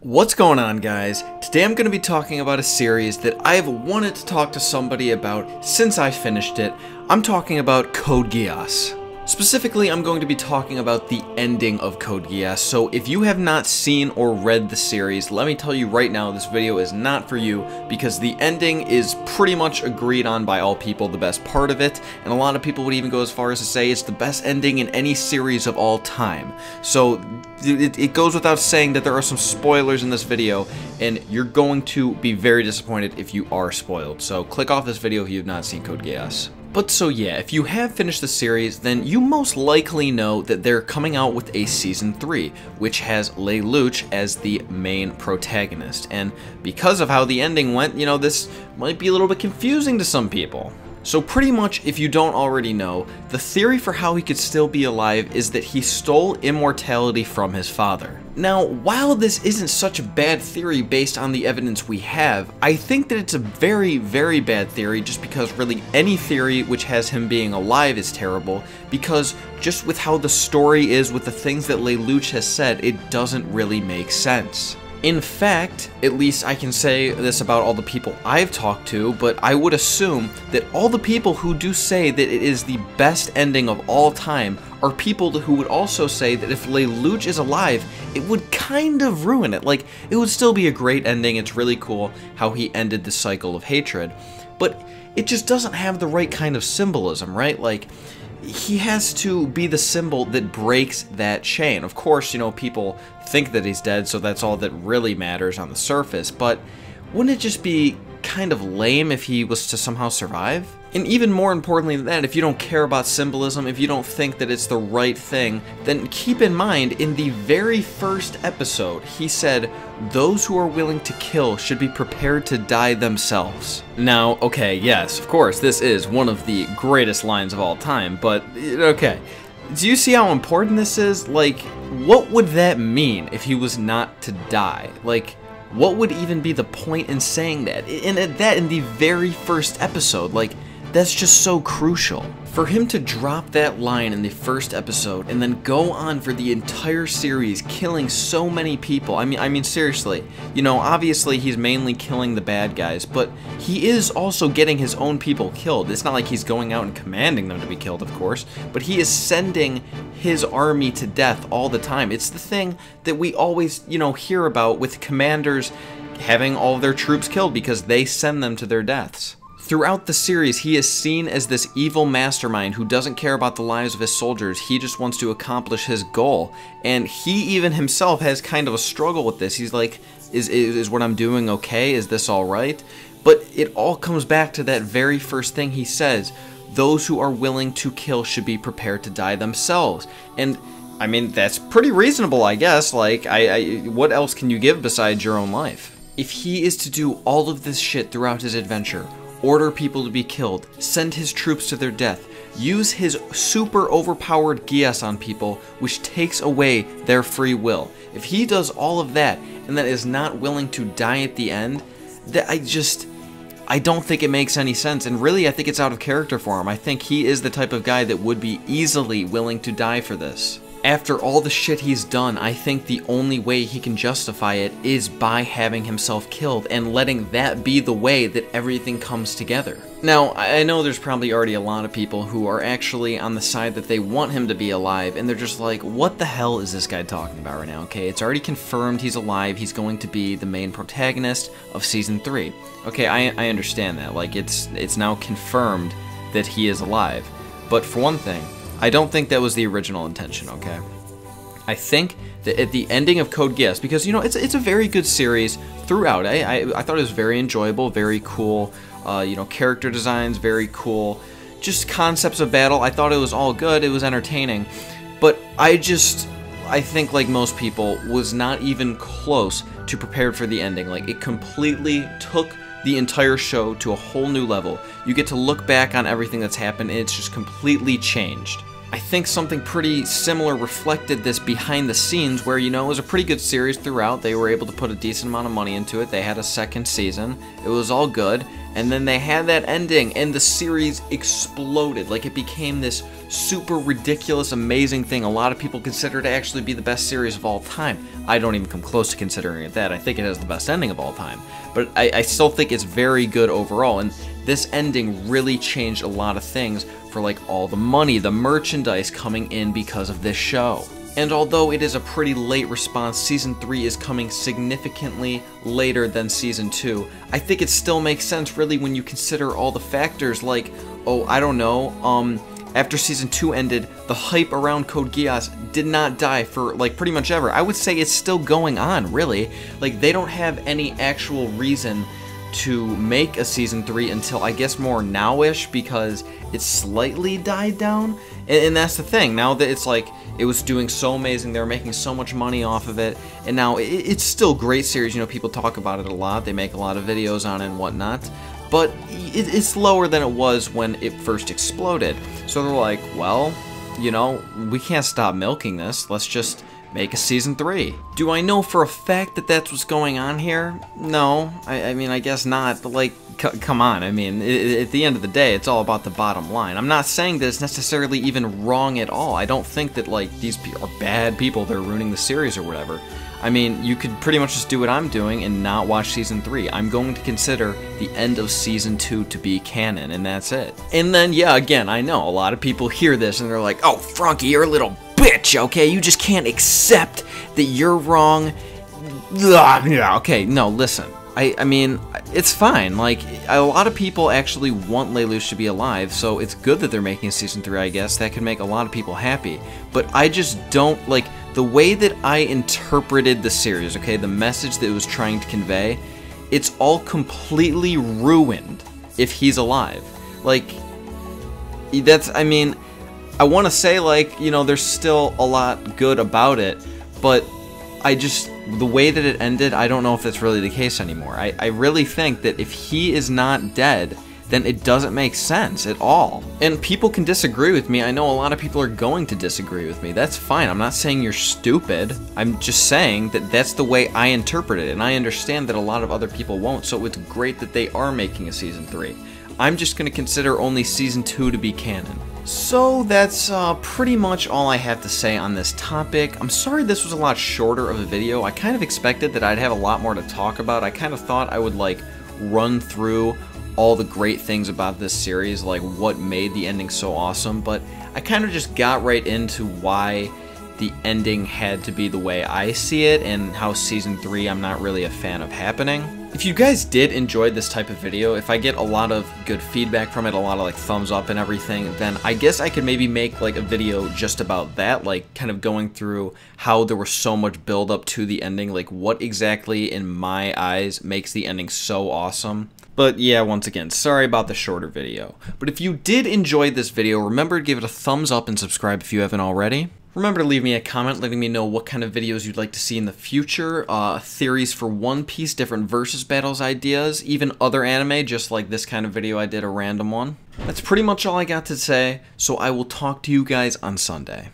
What's going on, guys? Today I'm going to be talking about a series that I've wanted to talk to somebody about since I finished it. I'm talking about Code Geass. Specifically, I'm going to be talking about the ending of Code Geass, so if you have not seen or read the series, let me tell you right now, this video is not for you, because the ending is pretty much agreed on by all people, the best part of it, and a lot of people would even go as far as to say it's the best ending in any series of all time. So it goes without saying that there are some spoilers in this video, and you're going to be very disappointed if you are spoiled. So click off this video if you have not seen Code Geass. But so yeah, if you have finished the series, then you most likely know that they're coming out with a Season 3, which has Lelouch as the main protagonist. And because of how the ending went, you know, this might be a little bit confusing to some people. So pretty much, if you don't already know, the theory for how he could still be alive is that he stole immortality from his father. Now, while this isn't such a bad theory based on the evidence we have, I think that it's a very, very bad theory just because really any theory which has him being alive is terrible, because just with how the story is, with the things that Lelouch has said, it doesn't really make sense. In fact, at least I can say this about all the people I've talked to, but I would assume that all the people who do say that it is the best ending of all time are people who would also say that if Lelouch is alive, it would kind of ruin it. Like, it would still be a great ending, it's really cool how he ended the cycle of hatred, but it just doesn't have the right kind of symbolism, right? Like, he has to be the symbol that breaks that chain. Of course, you know, people think that he's dead, so that's all that really matters on the surface, but wouldn't it just be kind of lame if he was to somehow survive? And even more importantly than that, if you don't care about symbolism, if you don't think that it's the right thing, then keep in mind, in the very first episode, he said, "Those who are willing to kill should be prepared to die themselves." Now, okay, yes, of course, this is one of the greatest lines of all time, but, okay. Do you see how important this is? Like, what would that mean if he was not to die? Like, what would even be the point in saying that? And that in the very first episode, like, that's just so crucial. For him to drop that line in the first episode and then go on for the entire series killing so many people, I mean seriously, you know, obviously he's mainly killing the bad guys, but he is also getting his own people killed. It's not like he's going out and commanding them to be killed, of course, but he is sending his army to death all the time. It's the thing that we always, you know, hear about with commanders having all of their troops killed because they send them to their deaths. Throughout the series, he is seen as this evil mastermind who doesn't care about the lives of his soldiers. He just wants to accomplish his goal. And he even himself has kind of a struggle with this. He's like, is what I'm doing okay? Is this all right? But it all comes back to that very first thing he says. Those who are willing to kill should be prepared to die themselves. And I mean, that's pretty reasonable, I guess. Like, what else can you give besides your own life? If he is to do all of this shit throughout his adventure, order people to be killed, send his troops to their death, use his super overpowered Geass on people, which takes away their free will. If he does all of that, and then is not willing to die at the end, I don't think it makes any sense, and really I think it's out of character for him. I think he is the type of guy that would be easily willing to die for this. After all the shit he's done, I think the only way he can justify it is by having himself killed and letting that be the way that everything comes together. Now, I know there's probably already a lot of people who are actually on the side that they want him to be alive, and they're just like, what the hell is this guy talking about right now? Okay, it's already confirmed he's alive, he's going to be the main protagonist of Season 3. Okay, I understand that, like, it's now confirmed that he is alive. But for one thing, I don't think that was the original intention, okay? I think that at the ending of Code Geass, because, you know, it's a very good series throughout. I thought it was very enjoyable, very cool, you know, character designs, very cool, just concepts of battle. I thought it was all good, it was entertaining, but I think, like most people, was not even close to prepared for the ending. Like, it completely took the entire show to a whole new level. You get to look back on everything that's happened, and it's just completely changed. I think something pretty similar reflected this behind the scenes where, you know, it was a pretty good series throughout. They were able to put a decent amount of money into it. They had a second season. It was all good. And then they had that ending and the series exploded. Like, it became this super ridiculous, amazing thing. A lot of people consider it to actually be the best series of all time. I don't even come close to considering it that. I think it has the best ending of all time. But I still think it's very good overall. And this ending really changed a lot of things for, like, all the money, the merchandise coming in because of this show. And although it is a pretty late response, Season 3 is coming significantly later than Season 2, I think it still makes sense really when you consider all the factors like, oh, I don't know, after Season 2 ended, the hype around Code Geass did not die for, like, pretty much ever. I would say it's still going on, really. Like, they don't have any actual reason to make a Season 3 until, I guess, more now-ish, because it slightly died down. And that's the thing, now that it's like, it was doing so amazing, they were making so much money off of it, and now it's still a great series, you know, people talk about it a lot, they make a lot of videos on it and whatnot, but it's lower than it was when it first exploded. So they're like, well, you know, we can't stop milking this, let's just make a Season 3. Do I know for a fact that that's what's going on here? No, I mean, I guess not, but like, come on, I mean, at the end of the day, it's all about the bottom line. I'm not saying that it's necessarily even wrong at all. I don't think that, like, these are bad people, they're ruining the series or whatever. I mean, you could pretty much just do what I'm doing and not watch Season 3. I'm going to consider the end of Season 2 to be canon, and that's it. And then, yeah, again, I know, a lot of people hear this and they're like, oh, Franky, you're a little bitch, okay? You just can't accept that you're wrong. Ugh, okay, no, listen. I mean, it's fine. Like, a lot of people actually want Lelouch to be alive, so it's good that they're making a Season 3, I guess. That could make a lot of people happy. But I just don't, like, the way that I interpreted the series, okay, the message that it was trying to convey, it's all completely ruined if he's alive. Like, that's, I mean, I want to say, like, you know, there's still a lot good about it, but I just, the way that it ended, I don't know if that's really the case anymore. I really think that if he is not dead, then it doesn't make sense at all. And people can disagree with me. I know a lot of people are going to disagree with me. That's fine. I'm not saying you're stupid. I'm just saying that that's the way I interpret it, and I understand that a lot of other people won't, so it's great that they are making a Season 3. I'm just going to consider only Season 2 to be canon. So that's pretty much all I have to say on this topic. I'm sorry this was a lot shorter of a video. I kind of expected that I'd have a lot more to talk about. I kind of thought I would, like, run through all the great things about this series, like what made the ending so awesome, but I kind of just got right into why the ending had to be the way I see it, and how Season 3 I'm not really a fan of happening. If you guys did enjoy this type of video, if I get a lot of good feedback from it, a lot of, like, thumbs up and everything, then I guess I could maybe make, like, a video just about that, like, kind of going through how there was so much build up to the ending, like what exactly in my eyes makes the ending so awesome. But yeah, once again, sorry about the shorter video. But if you did enjoy this video, remember to give it a thumbs up and subscribe if you haven't already. Remember to leave me a comment letting me know what kind of videos you'd like to see in the future, theories for One Piece, different versus battles ideas, even other anime, just like this kind of video I did, a random one. That's pretty much all I got to say, so I will talk to you guys on Sunday.